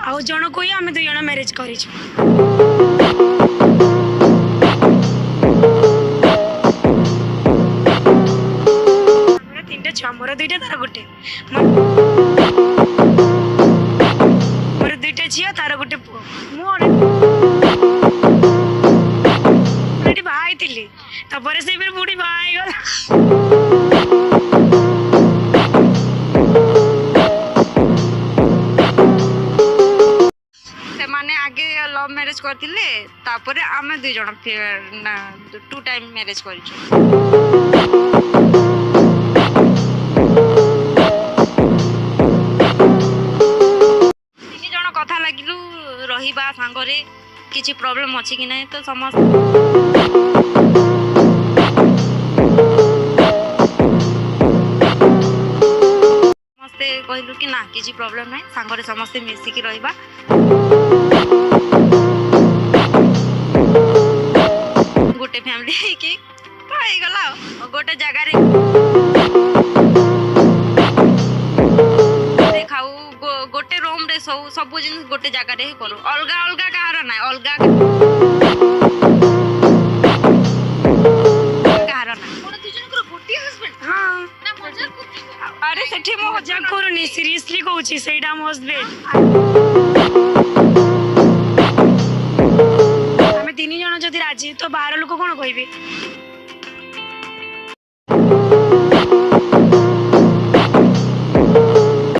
आउ जन को आम दुई जन मैरेज कर तीन छुआ मोर दुईटा तार गोटे मोर दुईटा झील तार गोटे पुओ मुझे बाई से बुढ़ी बाईगला माने आगे लव मैरिज करथिले तापरे आमे दुई जण टू टाइम मैरिज करिछु तीन जण कथा लागिलु रहिबा सांगरे किछि प्रॉब्लम अछि कि नै तो समस्त समस्ते कहलु कि ना किछि प्रॉब्लम नै सांगरे समस्ते मिसिकी रहिबा गोटे फैमिली की गला गोटे जगार खाऊ गोटे रूम रे सब जिन गोटे जगार ही करू अलगा अलगा कहार ना अलगा कहार ना हाँ अरे सेठी मो मजाक करूनी सीरियसली कहूँ सेटा मो हस्बैंड आम तीन जन जदि राजी तो बाहर लोक कौन कहे